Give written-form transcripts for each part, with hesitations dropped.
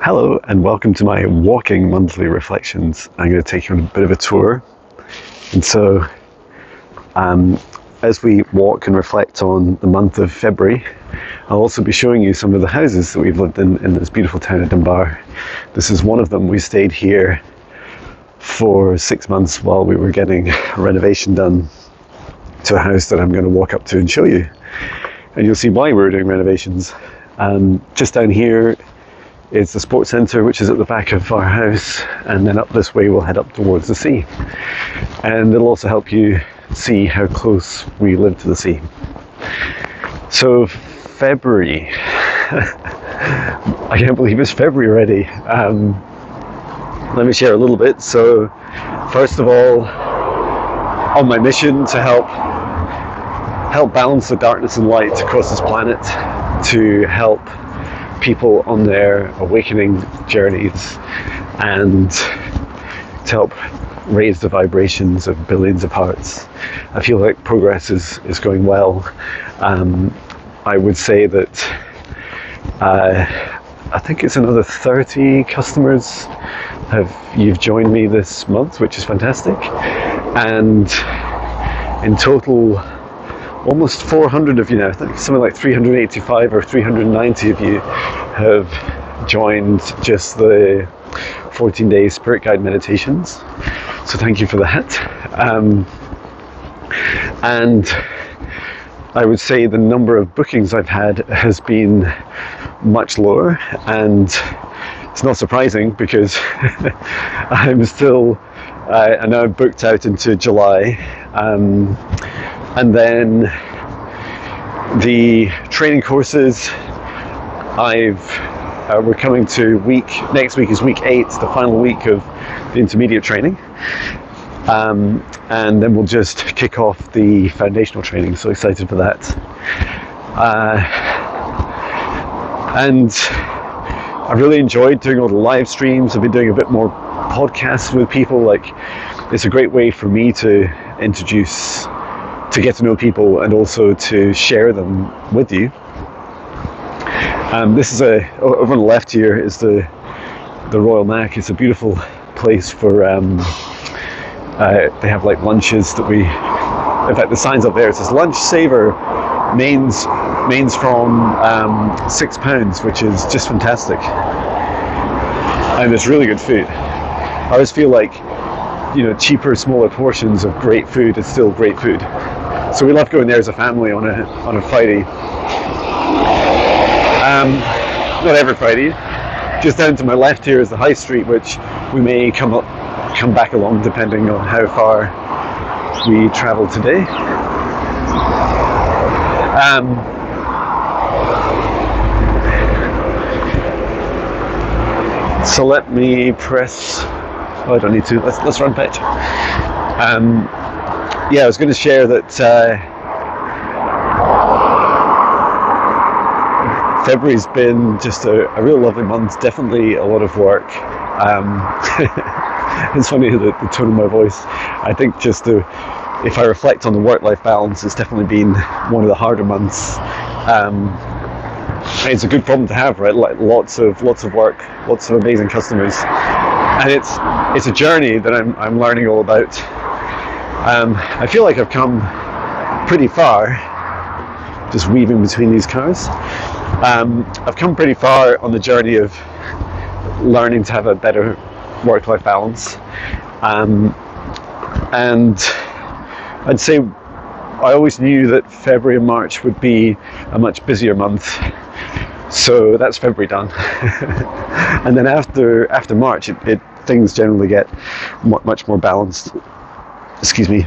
Hello and welcome to my walking monthly reflections. I'm going to take you on a bit of a tour. And so as we walk and reflect on the month of February, I'll also be showing you some of the houses that we've lived in this beautiful town of Dunbar. This is one of them. We stayed here for 6 months while we were getting a renovation done to a house that I'm going to walk up to and show you. And you'll see why we were doing renovations. Just down here is the sports centre, which is at the back of our house, and then up this way we'll head up towards the sea. And it'll also help you see how close we live to the sea. So February, I can't believe it's February already. Let me share a little bit. So first of all, on my mission to help balance the darkness and light across this planet, to help people on their awakening journeys and to help raise the vibrations of billions of hearts. I feel like progress is going well. I would say that I think it's another 30 customers you've joined me this month, which is fantastic. And in total, almost 400 of you now, I think something like 385 or 390 of you have joined just the 14-day Spirit Guide meditations. So thank you for that. And I would say the number of bookings I've had has been much lower, and it's not surprising because I'm still, I know I'm booked out into July. And then the training courses, we're coming to next week is week 8, the final week of the intermediate training. And then we'll just kick off the foundational training, so excited for that. And I really enjoyed doing all the live streams. I've been doing a bit more podcasts with people. Like, it's a great way for me to get to know people and also to share them with you. This is over on the left here is the Royal Mac. It's a beautiful place for, they have like lunches that in fact the sign's up there, it says lunch saver, mains from £6, which is just fantastic. And it's really good food. I always feel like, cheaper, smaller portions of great food is still great food. So we love going there as a family on a Friday. Not every Friday. Just down to my left here is the High Street, which we may come back along depending on how far we travel today. So let me press. Oh, I don't need to. Let's run back. I was going to share that February's been just a real lovely month. Definitely a lot of work. It's funny the tone of my voice. I think if I reflect on the work-life balance, it's definitely been one of the harder months. It's a good problem to have, right? Like lots of work, lots of amazing customers, and it's a journey that I'm learning all about. I feel like I've come pretty far, just weaving between these cars. I've come pretty far on the journey of learning to have a better work-life balance. And I'd say I always knew that February and March would be a much busier month. So that's February done. And then after March, things generally get much more balanced. Excuse me.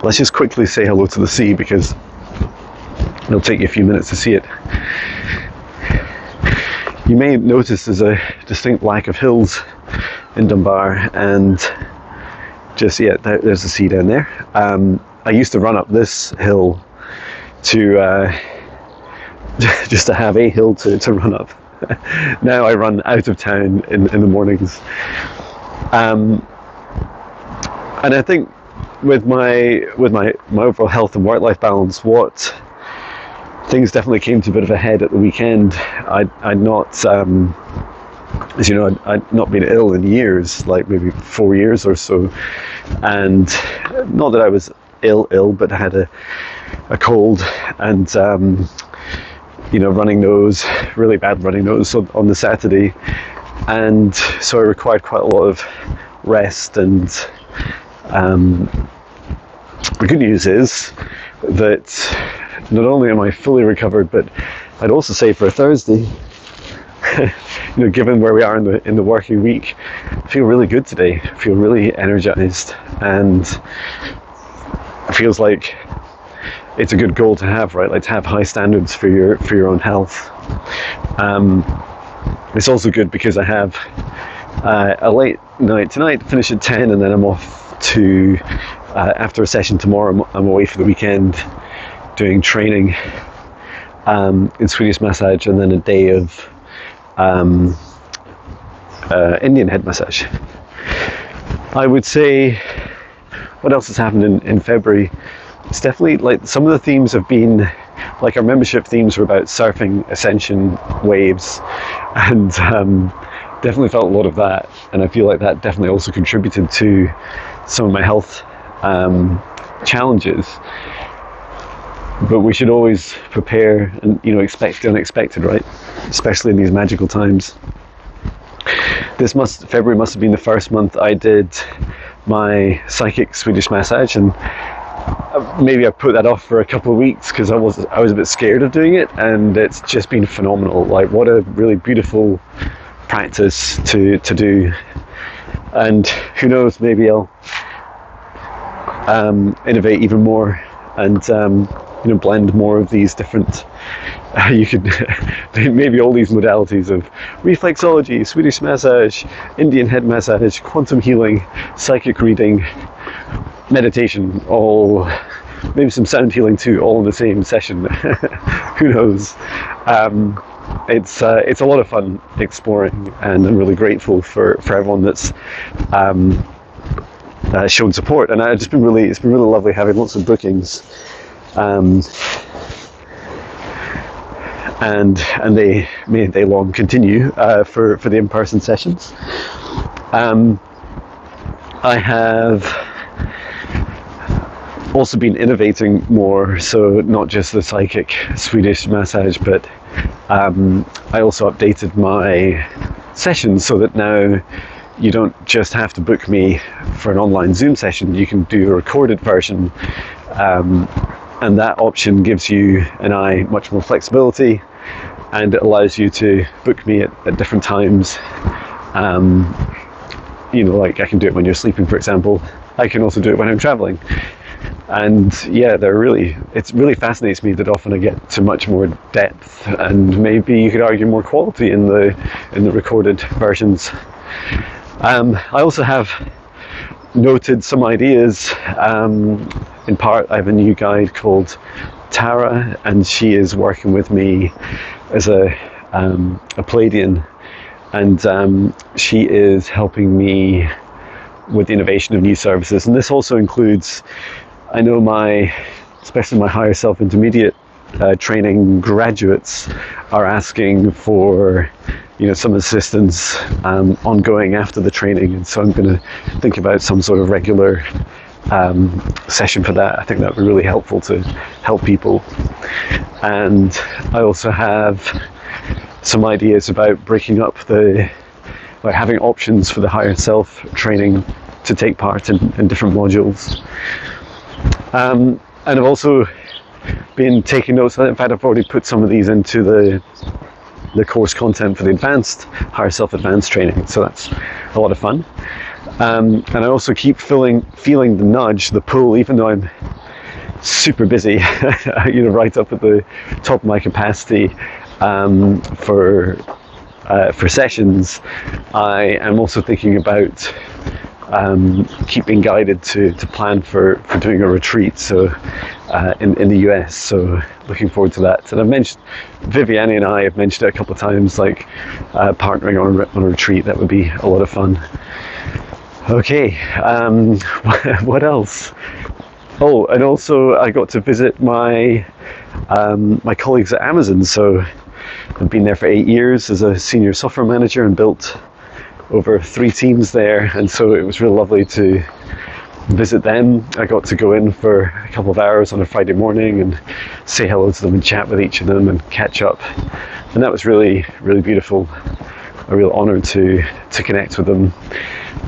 Let's just quickly say hello to the sea because it'll take you a few minutes to see it. You may notice there's a distinct lack of hills in Dunbar, and there's the sea down there. I used to run up this hill to just to have a hill to run up. Now I run out of town in the mornings. And I think with my overall health and work-life balance, what things definitely came to a bit of a head at the weekend. I'd not, as you know, I'd not been ill in years, like maybe 4 years or so, and not that I was ill, but I had a cold and running nose, really bad running nose on the Saturday, and so I required quite a lot of rest. And the good news is that not only am I fully recovered, but I'd also say for a Thursday, given where we are in the working week, I feel really good today. I feel really energized, and it feels like it's a good goal to have, right? Like to have high standards for your own health. It's also good because I have a late night tonight, finish at 10, and then I'm off to after a session tomorrow. I'm away for the weekend doing training in Swedish massage, and then a day of Indian head massage. I would say, what else has happened in February? It's definitely like some of the themes have been, like our membership themes were about surfing, ascension, waves, and definitely felt a lot of that. And I feel like that definitely also contributed to some of my health challenges. But we should always prepare and expect the unexpected, right? Especially in these magical times. February must have been the first month I did my psychic Swedish massage, and maybe I put that off for a couple of weeks because I was a bit scared of doing it, and it's just been phenomenal. Like, what a really beautiful practice to do. And who knows, maybe I'll innovate even more and blend more of these different you could maybe all these modalities of reflexology, Swedish massage, Indian head massage, quantum healing, psychic reading, meditation, all, maybe some sound healing too, all in the same session. Who knows? It's a lot of fun exploring, and I'm really grateful for everyone that's shown support. And it's been really lovely having lots of bookings, and they long continue for the in-person sessions. I have also been innovating more, so not just the psychic Swedish massage, but I also updated my sessions so that now you don't just have to book me for an online Zoom session, you can do a recorded version, and that option gives you and I much more flexibility, and it allows you to book me at different times. Like I can do it when you're sleeping, for example. I can also do it when I'm traveling. And yeah, it really fascinates me that often I get to much more depth, and maybe you could argue more quality in the recorded versions. I also have noted some ideas. In part, I have a new guide called Tara, and she is working with me as a Palladian, and she is helping me with the innovation of new services. And this also includes, I know especially my higher self intermediate training graduates are asking for some assistance ongoing after the training, and so I'm going to think about some sort of regular session for that. I think that would be really helpful to help people. And I also have some ideas about breaking up having options for the higher self training to take part in different modules. And I've also been taking notes. In fact, I've already put some of these into the course content for the advanced higher self advanced training, so that's a lot of fun. And I also keep feeling the nudge, the pull, even though I'm super busy, right up at the top of my capacity for sessions. I am also thinking about keeping guided to plan for doing a retreat, so in the US. So looking forward to that. And I've mentioned, Viviane and I have mentioned it a couple of times, like partnering on a retreat. That would be a lot of fun. Okay, what else? Oh, and also I got to visit my my colleagues at Amazon. So I've been there for 8 years as a senior software manager and built over 3 teams there, and so it was really lovely to visit them. I got to go in for a couple of hours on a Friday morning and say hello to them and chat with each of them and catch up, and that was really, really beautiful. A real honour to connect with them.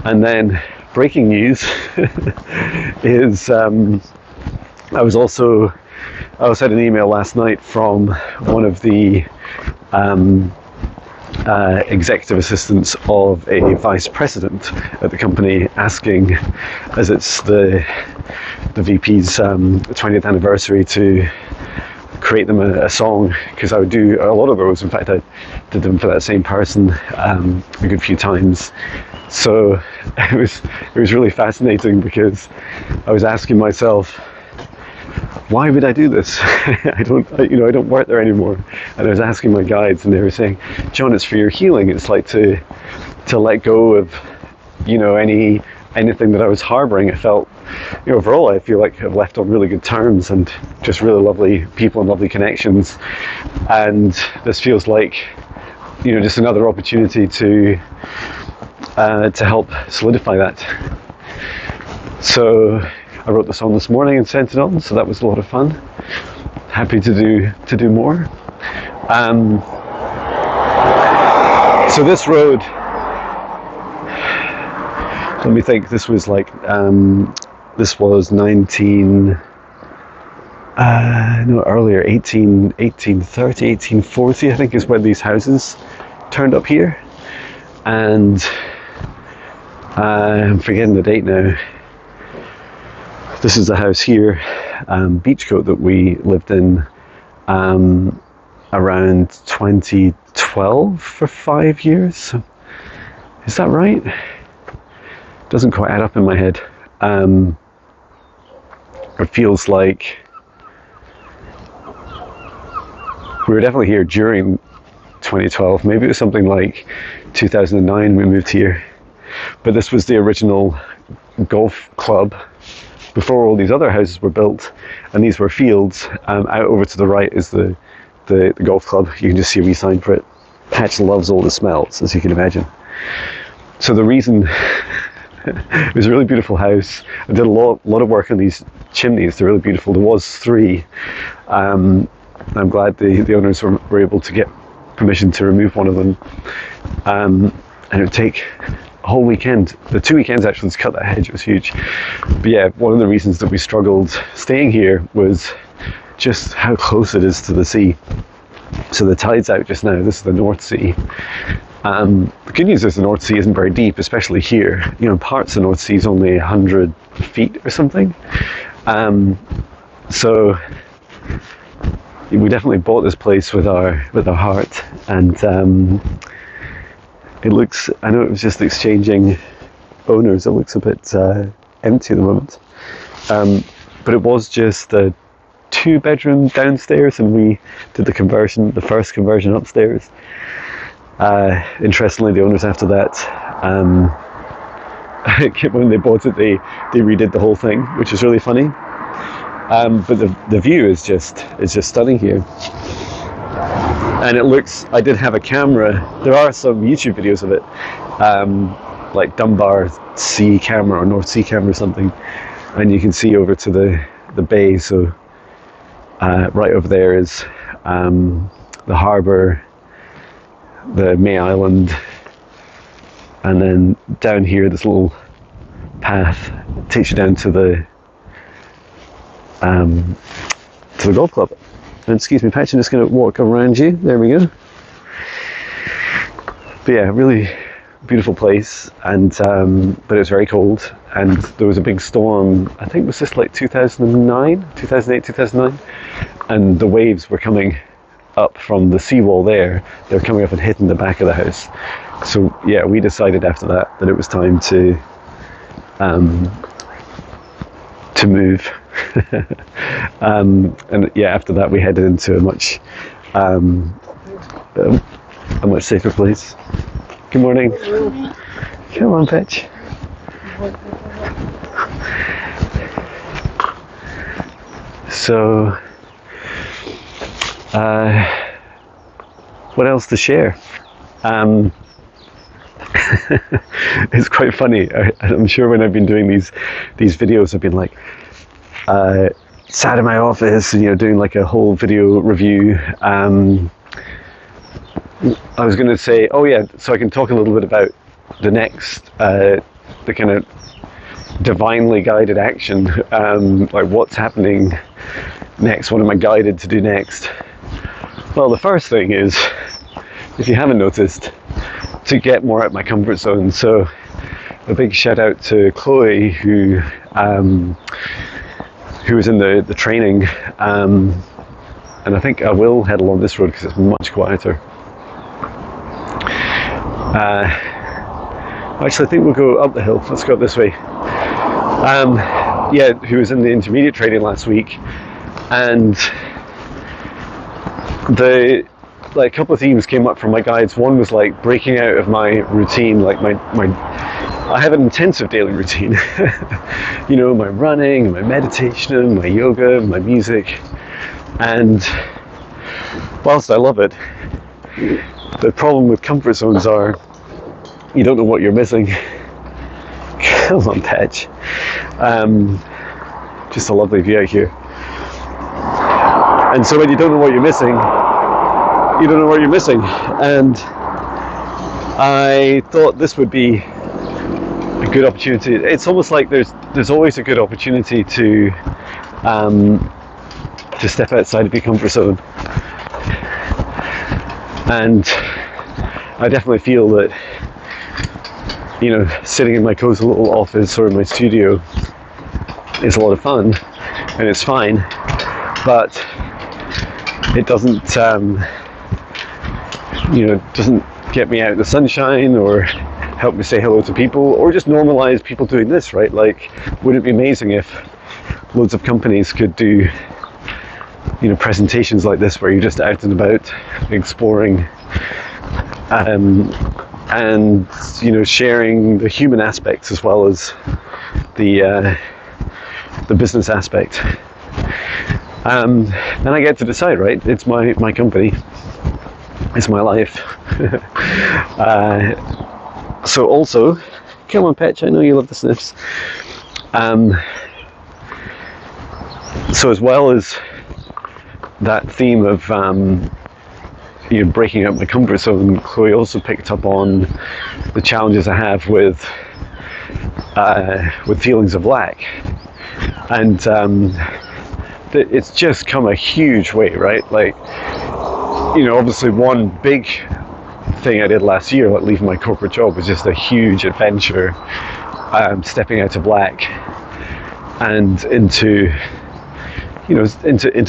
And then breaking news is I also had an email last night from one of the executive assistants of a vice president at the company, asking, as it's the VP's 20th anniversary, to create them a song, because I would do a lot of those. In fact, I did them for that same person a good few times. So it was really fascinating, because I was asking myself, why would I do this? I don't work there anymore. And I was asking my guides, and they were saying, John, it's for your healing. It's like to let go of, anything that I was harboring. I felt, overall, I feel like I've left on really good terms and just really lovely people and lovely connections. And this feels like, just another opportunity to help solidify that. So I wrote the song this morning and sent it on, so that was a lot of fun. Happy to do more. So this road, let me think, this was like, this was 1830, 1840, I think, is when these houses turned up here. And I'm forgetting the date now. This is the house here, Beachcote, that we lived in around 2012 for 5 years. Is that right? Doesn't quite add up in my head. It feels like we were definitely here during 2012. Maybe it was something like 2009 we moved here. But this was the original golf club before all these other houses were built, and these were fields. Out over to the right is the golf club. You can just see a wee sign for it. Patch loves all the smells, as you can imagine. So the reason, it was a really beautiful house. I did a lot of work on these chimneys. They're really beautiful. There was 3. I'm glad the owners were able to get permission to remove one of them. And it would take a whole weekend, the 2 weekends actually, to cut that hedge. It was huge. But yeah, one of the reasons that we struggled staying here was just how close it is to the sea. So the tide's out just now. This is the North Sea. The good news is the North Sea isn't very deep, especially here. Parts of the North Sea is only 100 feet or something. So we definitely bought this place with our heart, and it looks, I know it was just exchanging owners, it looks a bit empty at the moment, but it was just a 2-bedroom downstairs, and we did the first conversion upstairs. Interestingly, the owners after that, when they bought it, they redid the whole thing, which is really funny. But the view is just stunning here. And it looks, I did have a camera, there are some YouTube videos of it, like Dunbar Sea camera or North Sea camera or something, and you can see over to the bay. So right over there is the harbour, the May Island, and then down here this little path takes you down to the golf club. And excuse me, Patch, I'm just going to walk around you. There we go. But yeah, really beautiful place, and but it was very cold, and there was a big storm. I think it was just like 2008, 2009, and the waves were coming up from the seawall there. They were coming up and hitting the back of the house. So yeah, we decided after that it was time to move. And yeah, after that we headed into a much safer place. Good morning. Come on, Pitch. So what else to share? It's quite funny. I'm sure when I've been doing these videos, I've been like sat in my office, and, doing like a whole video review. I was going to say, oh yeah, so I can talk a little bit about the next, the kind of divinely guided action, like what's happening next, what am I guided to do next? Well, the first thing is, if you haven't noticed, to get more out of my comfort zone. So a big shout out to Chloe, who was in the training, and I think I will head along this road because it's much quieter. Actually, I think we'll go up the hill. Let's go up this way. Yeah, who was in the intermediate training last week, and a couple of themes came up from my guides. One was like breaking out of my routine, like I have an intensive daily routine. My running, my meditation, my yoga, my music, and whilst I love it, the problem with comfort zones are you don't know what you're missing. Come on, Patch. Just a lovely view out here. And so when you don't know what you're missing, you don't know what you're missing. And I thought this would be a good opportunity. It's almost like there's always a good opportunity to step outside of your comfort zone. And I definitely feel that, sitting in my cozy little office or in my studio is a lot of fun, and it's fine, but it doesn't, doesn't get me out in the sunshine or help me say hello to people or just normalize people doing this, right? Like, wouldn't it be amazing if loads of companies could do, presentations like this where you're just out and about exploring, and sharing the human aspects as well as the business aspect. Then I get to decide, right? It's my company, it's my life. So also, come on, Petch, I know you love the sniffs. So as well as that theme of breaking up my comfort zone, Chloe also picked up on the challenges I have with feelings of lack, and it's just come a huge way, right? Like, obviously one big thing I did last year, like leaving my corporate job, was just a huge adventure, stepping out of lack and into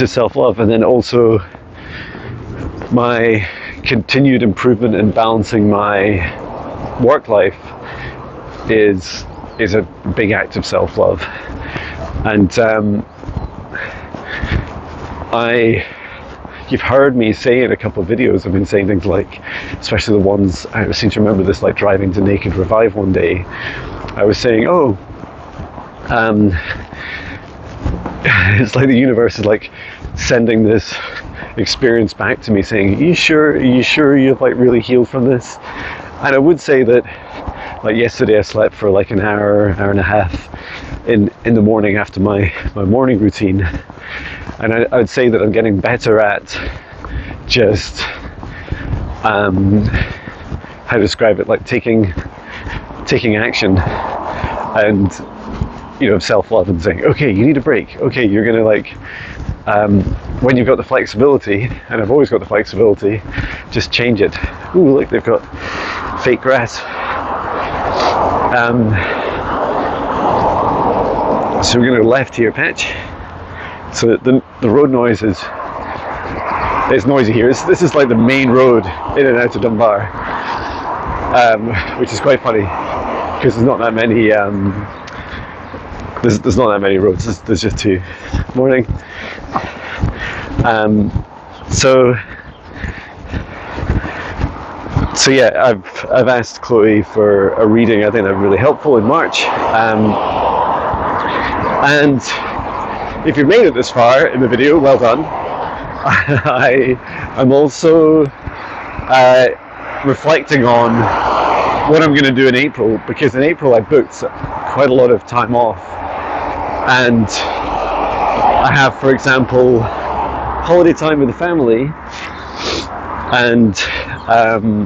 self-love, and then also my continued improvement in balancing my work life is a big act of self-love. And you've heard me say in a couple of videos, I've been saying things like, especially the ones, I seem to remember this, like driving to Naked Revive one day, I was saying, it's like the universe is like sending this experience back to me saying, are you sure you've like really healed from this? And I would say that, like yesterday I slept for like an hour and a half in the morning after my morning routine, and I would say that I'm getting better at just how to describe it, like taking action and self-love, and saying, okay, you need a break, okay, you're gonna like when you've got the flexibility, and I've always got the flexibility, just change it. Ooh, look, they've got fake grass. So we're going to go left here, Patch. So the road noise is noisy here. This is like the main road in and out of Dunbar, which is quite funny because there's not that many. There's not that many roads. There's just two. Morning. So yeah, I've asked Chloe for a reading. I think that's really helpful in March. And if you've made it this far in the video, well done. I'm also reflecting on what I'm going to do in April, because in April I booked quite a lot of time off, and I have, for example, holiday time with the family, and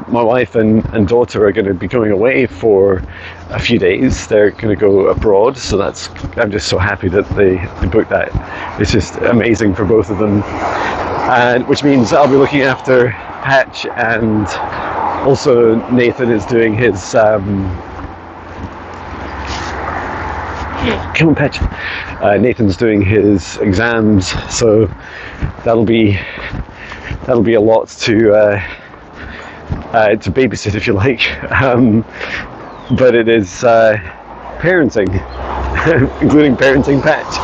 my wife and daughter are going to be going away for a few days. They're going to go abroad, so I'm just so happy that they booked that. It's just amazing for both of them, and which means I'll be looking after Patch, and also Nathan is doing his come on, Patch. Nathan's doing his exams, so that'll be a lot to babysit, if you like. But it is parenting, including parenting Patch,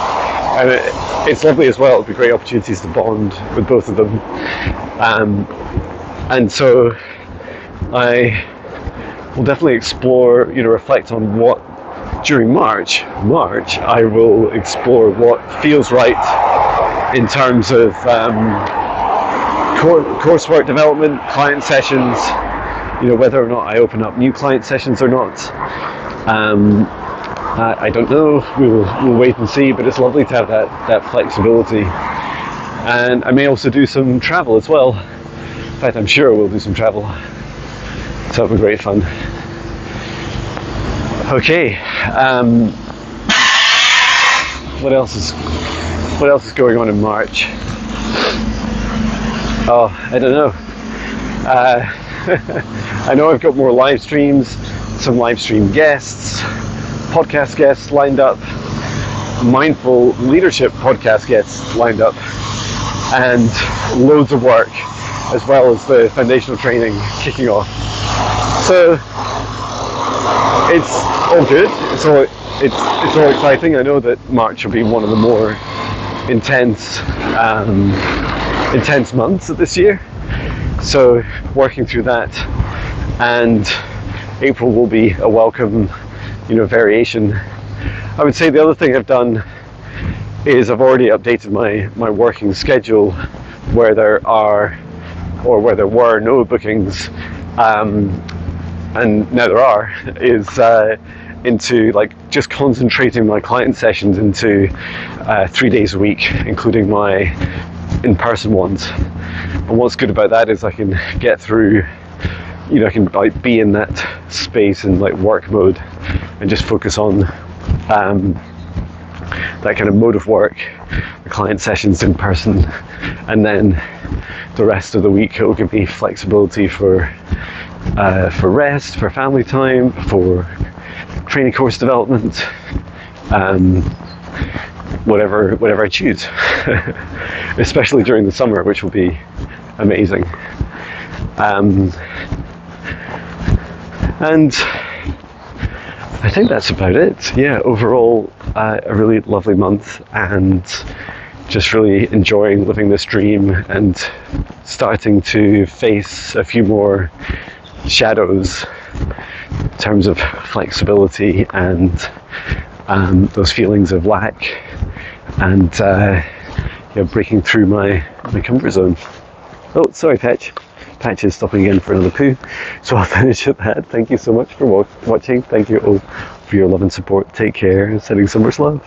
and it's lovely as well. It'll be great opportunities to bond with both of them, and so I will definitely explore, reflect on what during March I will explore what feels right in terms of coursework development, client sessions, whether or not I open up new client sessions or not. I don't know, we'll wait and see, but it's lovely to have that flexibility. And I may also do some travel as well. In fact, I'm sure we'll do some travel. So it'll be great fun. Okay, what else is going on in March? Oh, I don't know. I know I've got more live streams, some live stream guests, podcast guests lined up, mindful leadership podcast guests lined up, and loads of work, as well as the foundational training kicking off. So it's all good. It's all exciting. I know that March will be one of the more intense months of this year. So working through that, and April will be a welcome, variation. I would say the other thing I've done is I've already updated my working schedule where there were no bookings, and now there are, is into just concentrating my client sessions into 3 days a week, including my in-person ones. And what's good about that is I can get through, I can be in that space and work mode and just focus on that kind of mode of work, the client sessions in person, and then the rest of the week it will give me flexibility for rest, for family time, for training course development, whatever I choose, especially during the summer, which will be amazing. And I think that's about it. Yeah, overall, a really lovely month, and just really enjoying living this dream and starting to face a few more shadows in terms of flexibility and those feelings of lack, and breaking through my comfort zone. Oh, sorry, Patch. Patch is stopping again for another poo, so I'll finish at that. Thank you so much for watching. Thank you all for your love and support. Take care, and sending so much love.